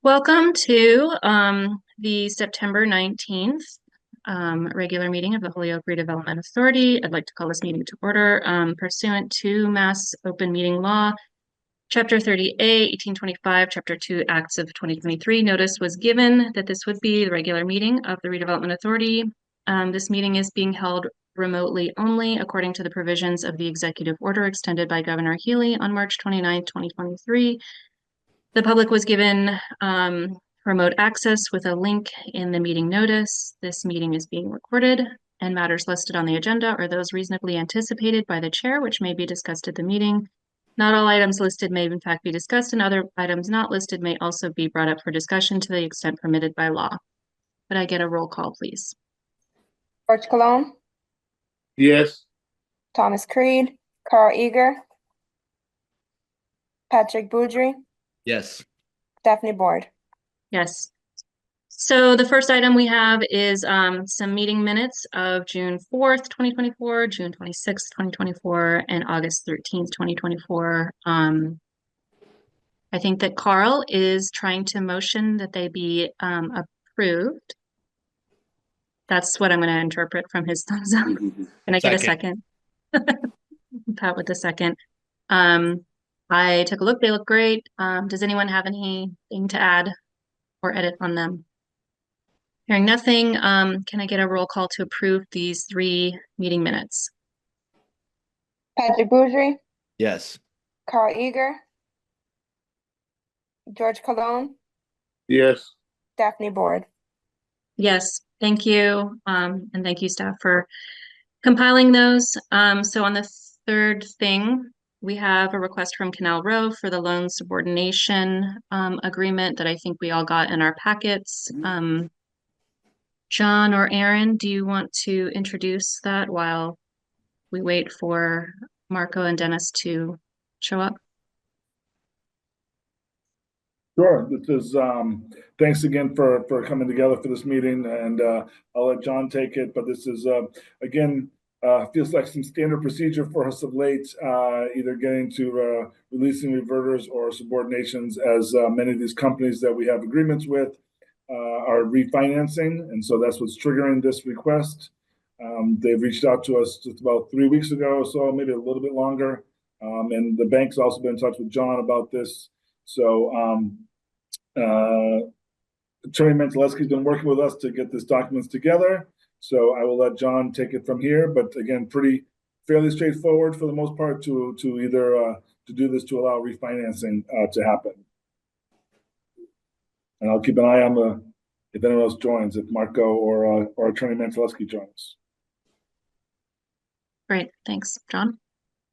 Welcome to the September 19th regular meeting of the Holyoke Redevelopment Authority. I'd like to call this meeting to order pursuant to Mass Open Meeting Law, Chapter 30A, 1825, Chapter 2, Acts of 2023. Notice was given that this would be the regular meeting of the Redevelopment Authority. This meeting is being held remotely only according to the provisions of the executive order extended by Governor Healy on March 29, 2023. The public was given remote access with a link in the meeting notice. This meeting is being recorded, and matters listed on the agenda are those reasonably anticipated by the chair, which may be discussed at the meeting. Not all items listed may in fact be discussed, and other items not listed may also be brought up for discussion to the extent permitted by law. Could I get a roll call, please? George Cologne. Yes. Thomas Creed. Carl Eager. Patrick Boudry. Yes. Daphne Board. Yes. So the first item we have is some meeting minutes of June 4th, 2024, June 26th, 2024, and August 13th, 2024. I think that Carl is trying to motion that they be approved. That's what I'm going to interpret from his thumbs up. Can I get a second? Pat with the second. I took a look. They look great. Does anyone have anything to add or edit on them? Hearing nothing, can I get a roll call to approve these 3 meeting minutes? Patrick Boudry. Yes. Carl Eager. George Cologne. Yes. Daphne Board. Yes, thank you. And thank you, staff, for compiling those. So on the third thing, we have a request from Canal Row for the loan subordination agreement that I think we all got in our packets. John or Aaron, do you want to introduce that while we wait for Marco and Dennis to show up? Sure. This is thanks again for coming together for this meeting, and I'll let John take it. But this is again feels like some standard procedure for us of late, either getting to releasing reverters or subordinations, as many of these companies that we have agreements with are refinancing, and so that's what's triggering this request. They've reached out to us just about 3 weeks ago or so, maybe a little bit longer, and the bank's also been in touch with John about this. So Attorney Mentalewski's been working with us to get these documents together. So I will let John take it from here. But again, fairly straightforward for the most part to either to do this to allow refinancing to happen. And I'll keep an eye on if anyone else joins, if Marco or Attorney Mentalewski joins. Great, thanks, John.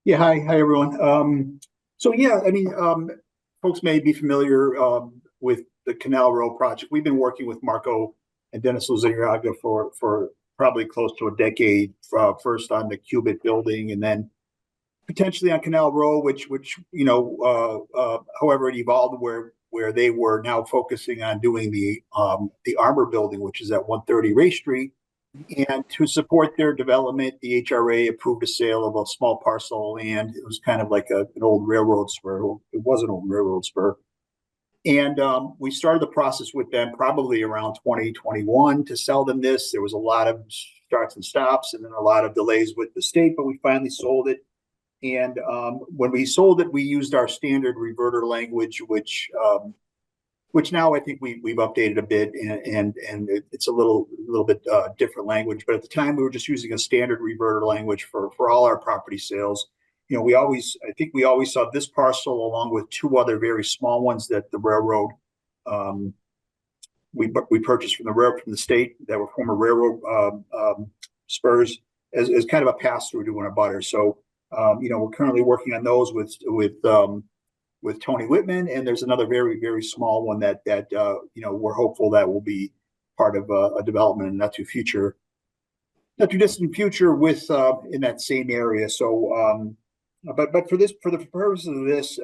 Yeah, hi everyone. So yeah, I mean, folks may be familiar with the Canal Row project. We've been working with Marco and Dennis Luzariaga for probably close to a decade. First on the Cubit building, and then potentially on Canal Row, which you know, however it evolved, where they were now focusing on doing the Armor building, which is at 130 Ray Street. And to support their development, the HRA approved a sale of a small parcel of land. It was kind of like an old railroad spur. It was an old railroad spur. And we started the process with them probably around 2021 to sell them this. There was a lot of starts and stops, and then a lot of delays with the state, but we finally sold it. And when we sold it, we used our standard reverter language, which now I think we've updated a bit, and it's a little bit different language. But at the time, we were just using a standard reverter language for all our property sales. You know, I think we always saw this parcel along with 2 other very small ones that the railroad we purchased from the state that were former railroad spurs as kind of a pass through to an abutter. So you know, we're currently working on those with Tony Whitman, and there's another very, very small one that you know, we're hopeful that will be part of a development in not too distant future with in that same area. So but for the purposes of this,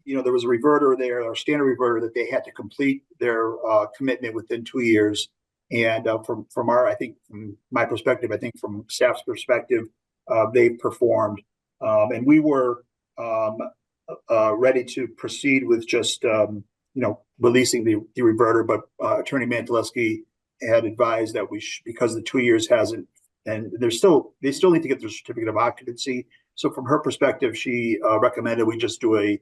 you know, there was a reverter there, our standard reverter, that they had to complete their commitment within 2 years. And from our, I think from my perspective, I think from staff's perspective, they've performed, and we were ready to proceed with just you know, releasing the reverter, but Attorney Mantaleski had advised that because the 2 years hasn't, and they still need to get their certificate of occupancy. So from her perspective, she recommended we just do a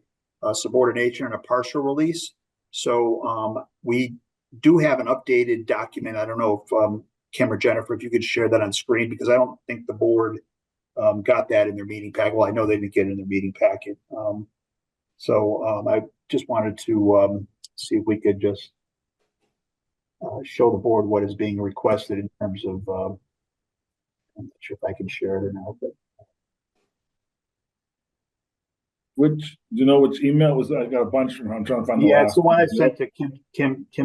subordination and a partial release. So we do have an updated document. I don't know if Kim or Jennifer, if you could share that on screen, because I don't think the board got that in their meeting packet. Well, I know they didn't get it in their meeting packet. I just wanted to see if we could just show the board what is being requested in terms of, I'm not sure if I can share it or not, but. Do you know which email was? I got a bunch from her. I'm trying to find the last. It's the one I sent to Kim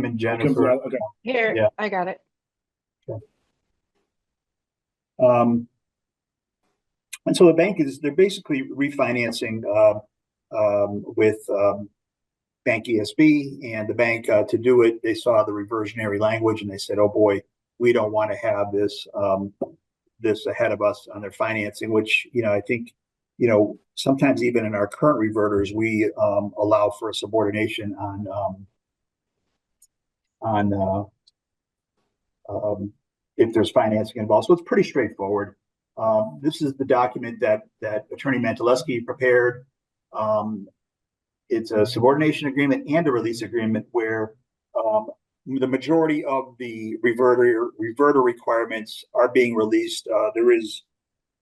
and Jennifer. Okay. Here, Yeah. I got it. And so the bank they're basically refinancing with Bank ESB, and the bank to do it, they saw the reversionary language and they said, oh boy, we don't want to have this this ahead of us on their financing, which, I think, sometimes even in our current reverters, we allow for a subordination on if there's financing involved. So it's pretty straightforward. This is the document that Attorney Mantaleski prepared. It's a subordination agreement and a release agreement where the majority of the reverter requirements are being released. There is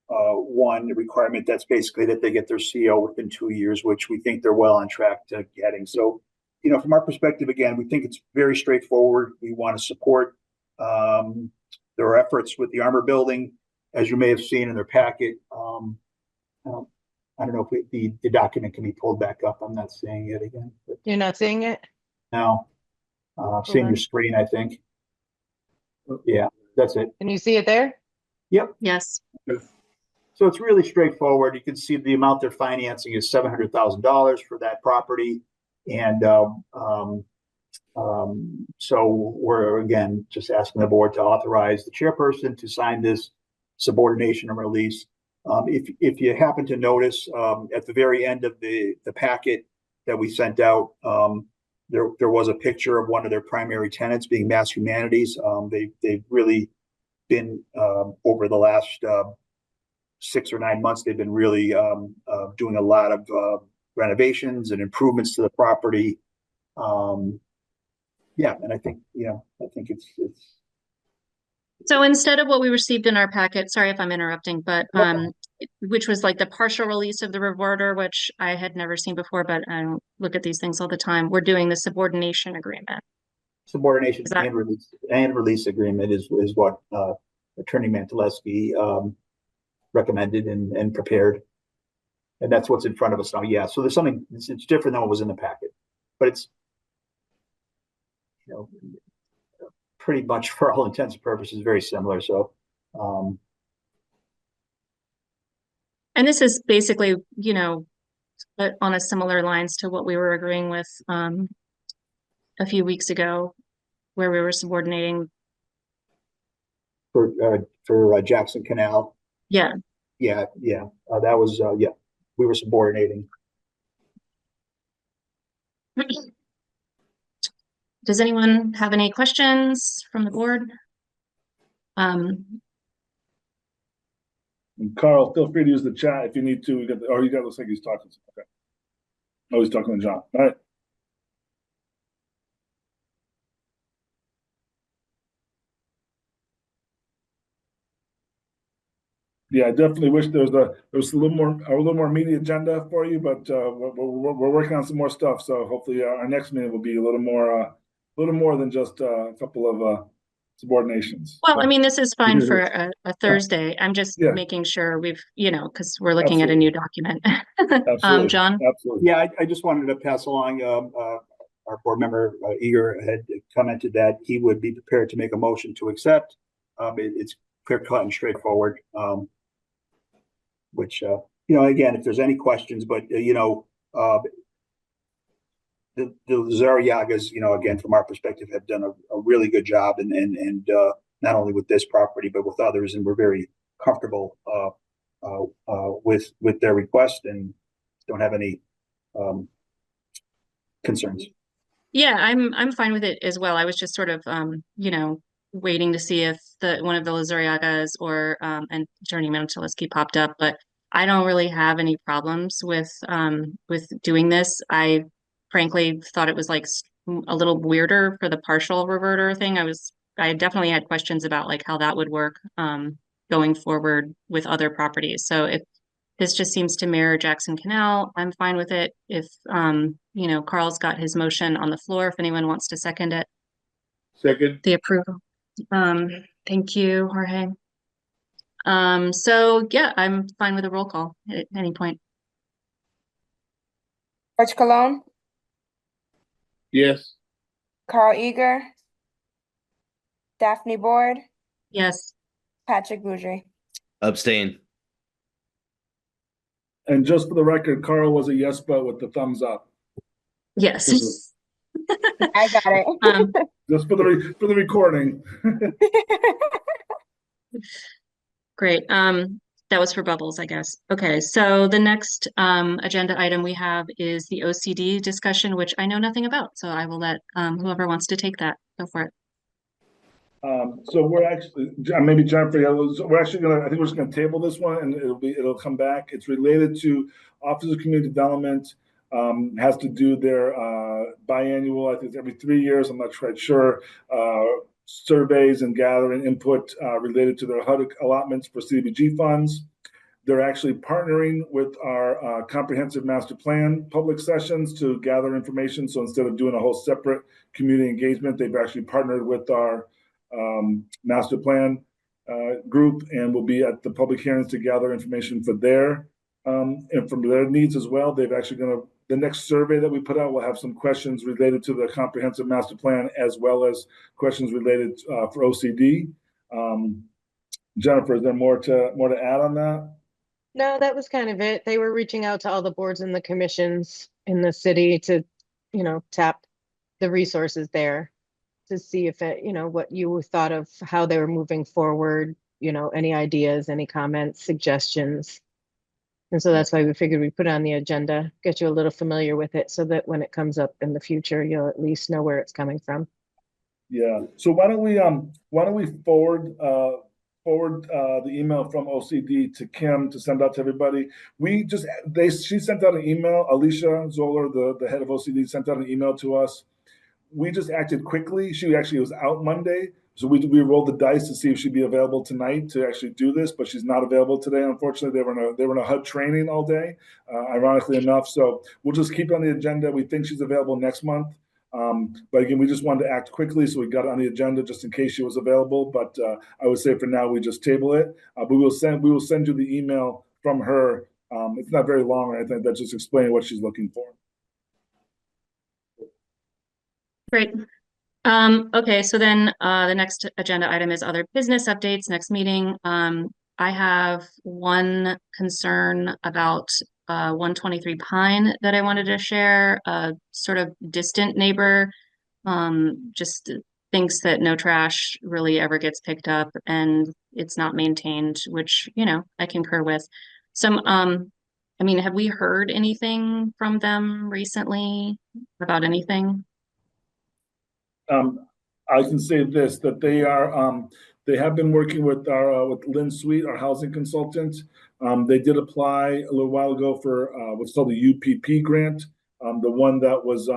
one requirement that's basically that they get their CO within 2 years, which we think they're well on track to getting. So, from our perspective, again, we think it's very straightforward. We want to support their efforts with the armor building, as you may have seen in their packet. I don't know if the document can be pulled back up. I'm not seeing it again. But You're not seeing it? now, seeing your screen, I think. Yeah, that's it. Can you see it there? Yep. Yes. So it's really straightforward. You can see the amount they're financing is $700,000 for that property. And so we're, again, just asking the board to authorize the chairperson to sign this subordination and release. If you happen to notice, at the very end of the packet that we sent out, there was a picture of one of their primary tenants being Mass Humanities. They've really been, over the last 6 or 9 months, they've been really doing a lot of renovations and improvements to the property. And I think, it's So instead of what we received in our packet, sorry if I'm interrupting, but which was like the partial release of the reverter, which I had never seen before, but I don't look at these things all the time. We're doing the subordination agreement. subordination and release agreement is what Attorney Mantaleski recommended and prepared. And that's what's in front of us now. Yeah. So there's something, it's different than what was in the packet, but it's, pretty much for all intents and purposes, very similar. So, And this is basically, on a similar lines to what we were agreeing with a few weeks ago, where we were subordinating. for Jackson Canal. Yeah. Yeah. That was, we were subordinating. Does anyone have any questions from the board? Carl, feel free to use the chat if you need to. Looks like he's talking. Okay. Oh, he's talking to John. All right. Yeah, I definitely wish there was a little more meaty agenda for you, but we're working on some more stuff. So hopefully our next meeting will be a little more than just a couple of subordinations. Well, I mean, this is fine for a Thursday. I'm just making sure we've, because we're looking at a new document. Absolutely. John? Absolutely. Yeah, I just wanted to pass along, our board member, Eager, had commented that he would be prepared to make a motion to accept. It's clear cut and straightforward. Which, again, if there's any questions, but, the Zariagas, again, from our perspective, have done a really good job and not only with this property, but with others. And we're very comfortable with their request and don't have any concerns. Yeah, I'm fine with it as well. I was just sort of waiting to see if one of the Lizarriagas or and Journeyman Chiliski popped up, but I don't really have any problems with doing this. I frankly thought it was like a little weirder for the partial reverter thing. I definitely had questions about like how that would work going forward with other properties. So if this just seems to mirror Jackson Canal, I'm fine with it. If Carl's got his motion on the floor, if anyone wants to second it, Second. the approval. Thank you, Jorge. So yeah, I'm fine with a roll call at any point. George Cologne, Yes. Carl Eager, Daphne Board, Yes. Patrick Boudry. Abstain. And just for the record, Carl was a yes vote with the thumbs up. Yes. I got it. Just for the recording. Great. That was for Bubbles, I guess. Okay, so the next agenda item we have is the OCD discussion, which I know nothing about. So I will let whoever wants to take that go for it. So we're actually, maybe Jennifer, we're actually I think we're just gonna table this one and it'll come back. It's related to Office of Community Development, has to do their biannual, I think it's every 3 years, I'm not quite sure, surveys and gathering input related to their HUD allotments for CDBG funds. They're actually partnering with our comprehensive master plan public sessions to gather information. So instead of doing a whole separate community engagement, they've actually partnered with our master plan group and will be at the public hearings to gather information for their and from their needs as well. They've actually the next survey that we put out will have some questions related to the comprehensive master plan as well as questions related for OCD. Jennifer, is there more to add on that? No, that was kind of it. They were reaching out to all the boards and the commissions in the city to, tap the resources there to see if it, what you thought of how they were moving forward, any ideas, any comments, suggestions. And so that's why we figured we'd put it on the agenda, get you a little familiar with it so that when it comes up in the future, you'll at least know where it's coming from. Yeah. So why don't we forward the email from OCD to Kim to send out to everybody. She sent out an email. Alicia Zoller, the head of OCD, sent out an email to us. We just acted quickly. She actually was out Monday, so we rolled the dice to see if she'd be available tonight to actually do this, but she's not available today. Unfortunately, they were in a HUD training all day, ironically enough. So we'll just keep it on the agenda. We think she's available next month. But again, we just wanted to act quickly, so we got it on the agenda just in case she was available. But I would say for now we just table it. But we will send you the email from her. It's not very long or anything. That's just explaining what she's looking for. Great. Okay, so then the next agenda item is other business updates, next meeting. I have one concern about 123 Pine that I wanted to share. A sort of distant neighbor just thinks that no trash really ever gets picked up and it's not maintained, which, I concur with. So, have we heard anything from them recently about anything? I can say this, that they have been working with with Lynn Sweet, our housing consultant. They did apply a little while ago for what's called the UPP grant. The one that was,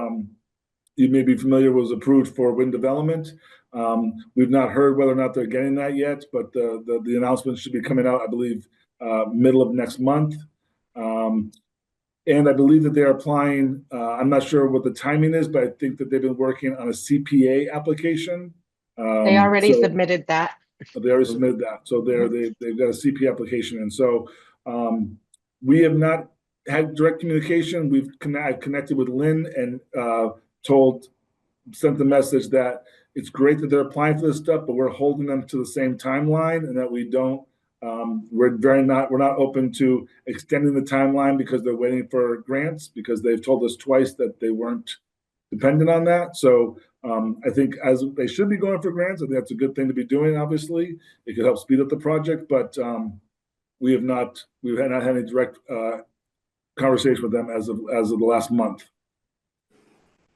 you may be familiar, was approved for wind development. We've not heard whether or not they're getting that yet, but the announcement should be coming out, I believe, middle of next month. And I believe that they're applying, I'm not sure what the timing is, but I think that they've been working on a CPA application. They already submitted that. They already submitted that. So they've got a CPA application. And so we have not had direct communication. I've connected with Lynn and sent the message that it's great that they're applying for this stuff, but we're holding them to the same timeline and that we don't, we're not open to extending the timeline because they're waiting for grants, because they've told us twice that they weren't dependent on that. So I think as they should be going for grants, I think that's a good thing to be doing. Obviously, it could help speed up the project, but we've not had any direct conversation with them as of the last month.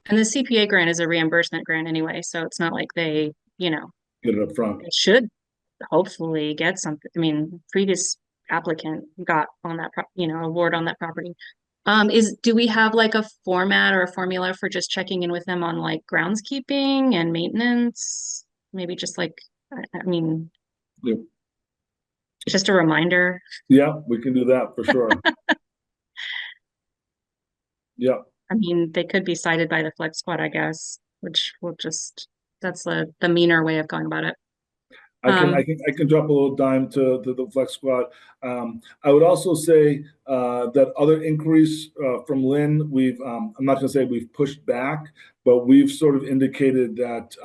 And the CPA grant is a reimbursement grant anyway, so it's not like they, you know, Get it up front. they should hopefully get something. I mean, previous applicant got on that, award on that property. Do we have like a format or a formula for just checking in with them on like groundskeeping and maintenance? Maybe just like, I mean, Yep. just a reminder. Yeah, we can do that for sure. Yeah. I mean, they could be cited by the Flex Squad, I guess, which will just, that's the meaner way of going about it. I can drop a little dime to the Flex Squad. I would also say that other inquiries from Lynn, I'm not going to say we've pushed back, but we've sort of indicated that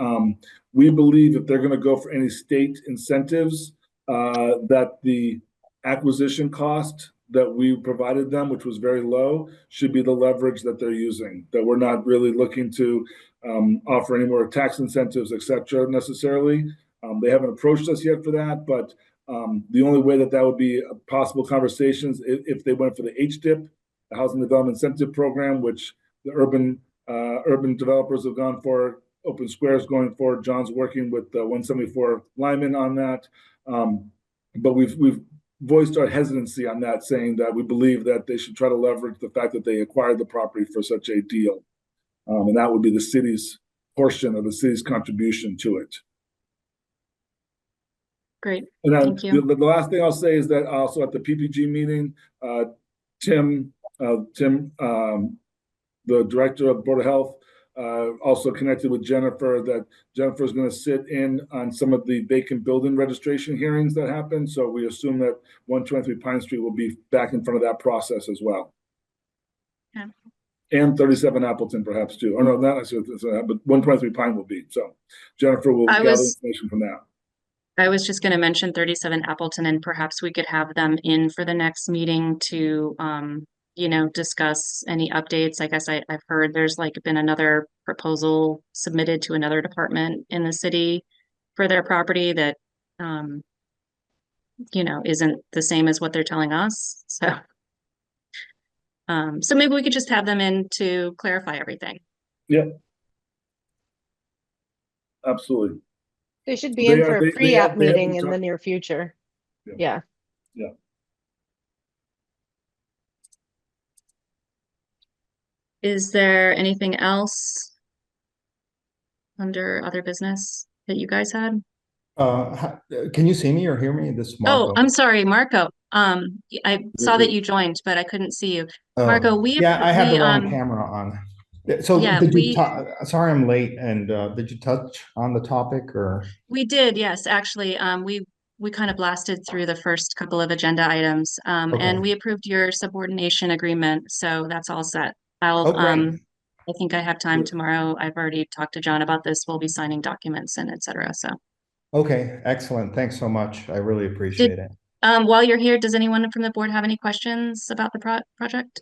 we believe if they're going to go for any state incentives, that the acquisition cost that we provided them, which was very low, should be the leverage that they're using. That we're not really looking to offer any more tax incentives, et cetera, necessarily. They haven't approached us yet for that, but the only way that would be a possible conversations if they went for the HDIP, the Housing Development Incentive Program, which the urban developers have gone for, Open Square's going for. John's working with 174 Lyman on that, but we've voiced our hesitancy on that, saying that we believe that they should try to leverage the fact that they acquired the property for such a deal, and that would be the city's portion of the city's contribution to it. Great. And then Thank you. the last thing I'll say is that also at the PPG meeting, Tim, the director of Board of Health, also connected with Jennifer, that Jennifer is going to sit in on some of the vacant building registration hearings that happen. So we assume that 123 Pine Street will be back in front of that process as well. Yeah. And 37 Appleton perhaps too. Or no, not necessarily, but 123 Pine will be. So Jennifer will gather information from that. I was just going to mention 37 Appleton, and perhaps we could have them in for the next meeting to, discuss any updates. I guess I've heard there's like been another proposal submitted to another department in the city for their property that, isn't the same as what they're telling us. So, so maybe we could just have them in to clarify everything. Yeah. Absolutely. They should be in for a pre-app meeting in the near future. Yeah. Yeah. Is there anything else under other business that you guys had? Can you see me or hear me? This is Marco. Oh, I'm sorry, Marco. I saw that you joined, but I couldn't see you. Marco, I have the wrong camera on. So yeah, sorry I'm late, and did you touch on the topic or? We did, yes, actually. We kind of blasted through the first couple of agenda items, and we approved your subordination agreement, so that's all set. I think I have time tomorrow. I've already talked to John about this. We'll be signing documents and etc. So. Okay, excellent. Thanks so much. I really appreciate it. While you're here, does anyone from the board have any questions about the project?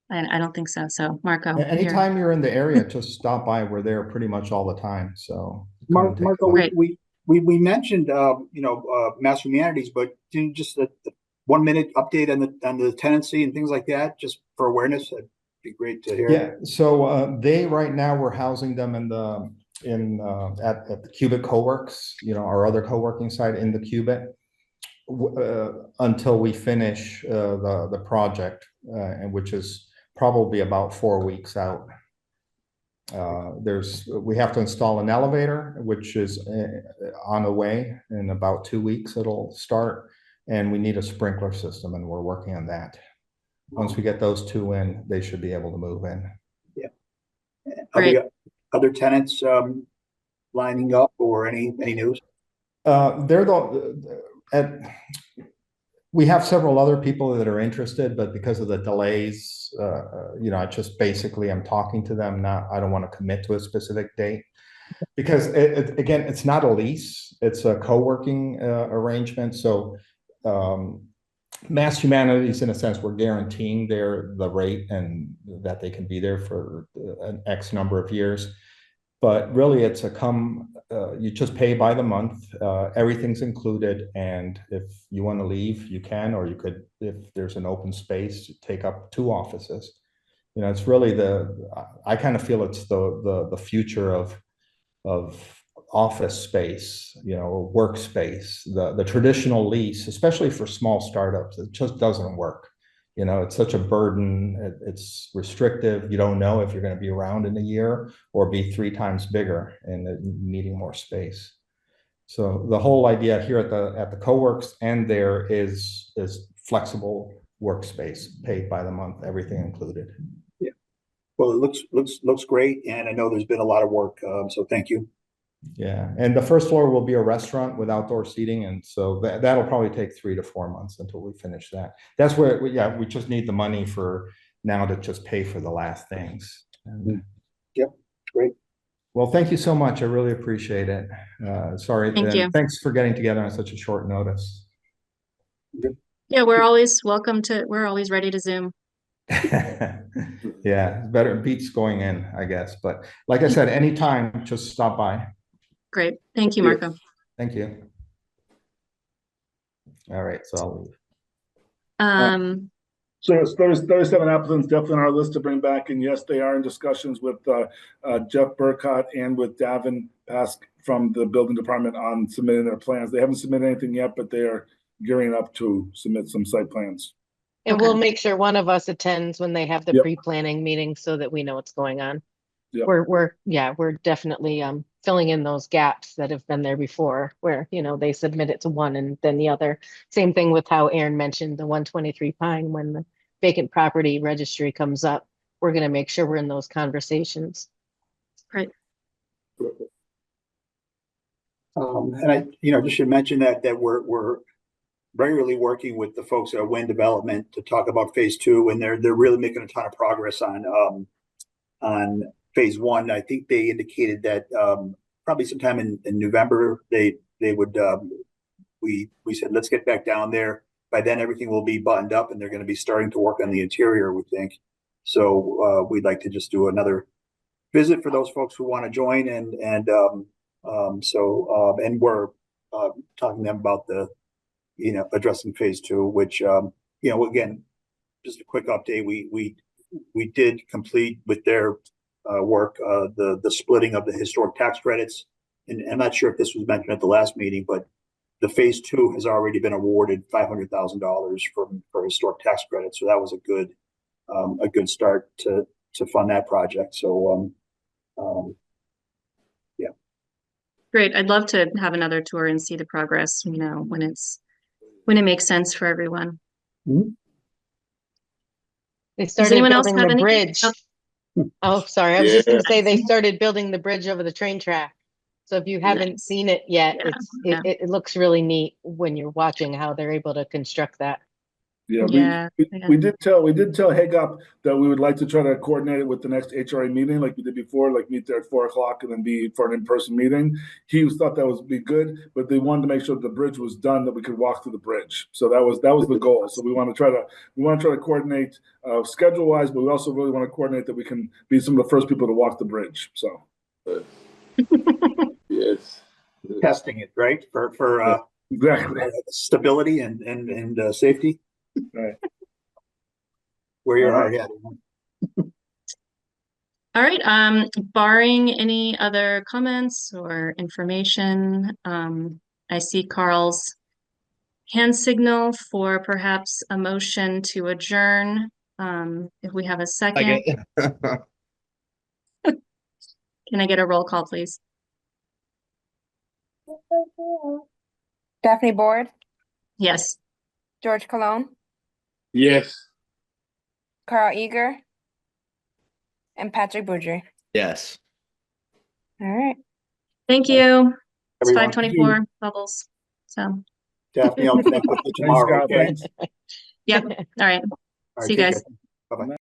I don't think so. So Marco. Anytime you're in the area, just stop by. We're there pretty much all the time. So Marco, we mentioned mass humanities, but just a 1 minute update on the tenancy and things like that, just for awareness. That'd be great to hear. Yeah. So right now we're housing them at the Cubit Coworks, our other co-working site in the Cubit, until we finish the project, and which is probably about 4 weeks out. We have to install an elevator, which is on the way. In about 2 weeks it'll start, and we need a sprinkler system, and we're working on that. Once we get those two in, they should be able to move in. Yeah. Other tenants lining up, or any news? We have several other people that are interested, but because of the delays, I just basically I'm talking to them. I don't want to commit to a specific date, because again, it's not a lease; it's a co-working arrangement. So, Mass Humanities, in a sense, we're guaranteeing the rate and that they can be there for an X number of years. But really, it's you just pay by the month. Everything's included, and if you want to leave, you can, or you could, if there's an open space, take up 2 offices. You know, it's really I kind of feel it's the future of office space, you know, workspace. The traditional lease, especially for small startups, it just doesn't work. You know, it's such a burden. It's restrictive. You don't know if you're going to be around in a year or be 3 times bigger and needing more space. So the whole idea here at the CoWorks and there is flexible workspace, paid by the month, everything included. Yeah. Well, it looks great, and I know there's been a lot of work. So thank you. Yeah, and the first floor will be a restaurant with outdoor seating, and so that'll probably take 3 to 4 months until we finish that. That's where we just need the money for now to just pay for the last things. Yep, great. Well, thank you so much. I really appreciate it. Sorry, Thank you. Thanks for getting together on such a short notice. Yeah, we're always we're always ready to Zoom. Yeah, better beats going in, I guess. But like I said, anytime, just stop by. Great. Thank you, Marco. Thank you. All right, so I'll leave. So it's 37 applicants definitely on our list to bring back. And yes, they are in discussions with Jeff Burkott and with Davin Pask from the building department on submitting their plans. They haven't submitted anything yet, but they are gearing up to submit some site plans. And we'll make sure one of us attends when they have the Yep. pre-planning meeting so that we know what's going on. Yep. We're definitely filling in those gaps that have been there before, where, you know, they submit it to one and then the other. Same thing with how Aaron mentioned the 123 Pine, when the vacant property registry comes up, we're going to make sure we're in those conversations. Great. And I, just should mention that we're regularly working with the folks at Wind Development to talk about phase 2, and they're really making a ton of progress on phase 1. I think they indicated that probably sometime in November they would we said let's get back down there. By then everything will be buttoned up and they're going to be starting to work on the interior, we think. So we'd like to just do another visit for those folks who want to join, and we're talking to them about the addressing phase 2, which again, just a quick update, we did complete with their work the splitting of the historic tax credits, and I'm not sure if this was mentioned at the last meeting, but the phase 2 has already been awarded $500,000 for historic tax credits, so that was a good start to fund that project. So yeah, Great. I'd love to have another tour and see the progress, when it makes sense for everyone. Mm-hmm. They started anyone else building have the anything? bridge. Oh, sorry. I was just going to say they started building the bridge over the train track. So if you haven't Nice. seen it yet, Yeah, it looks really neat when you're watching how they're able to construct that. Yeah, we did tell Hagop that we would like to try to coordinate it with the next HRA meeting, like we did before, like meet there at 4:00 and then be for an in-person meeting. He thought that would be good, but they wanted to make sure the bridge was done, that we could walk through the bridge. So that was the goal. So we want to try to coordinate schedule wise, but we also really want to coordinate that we can be some of the first people to walk the bridge. So Yes. testing it right for exactly stability and safety. right. Where your heart Right. at. All right. Barring any other comments or information, I see Carl's hand signal for perhaps a motion to adjourn. If we have a second, can I get a roll call, please? Daphne Board, Yes. George Cologne, Yes. Carl Eager, and Patrick Boudry. Yes. All right. Thank you. It's Everyone. 5:24 bubbles. So, Daphne, I'll connect with you Thanks, tomorrow. Scott. Okay? Thanks. yep. All right. All right, See you take guys. care. Bye-bye.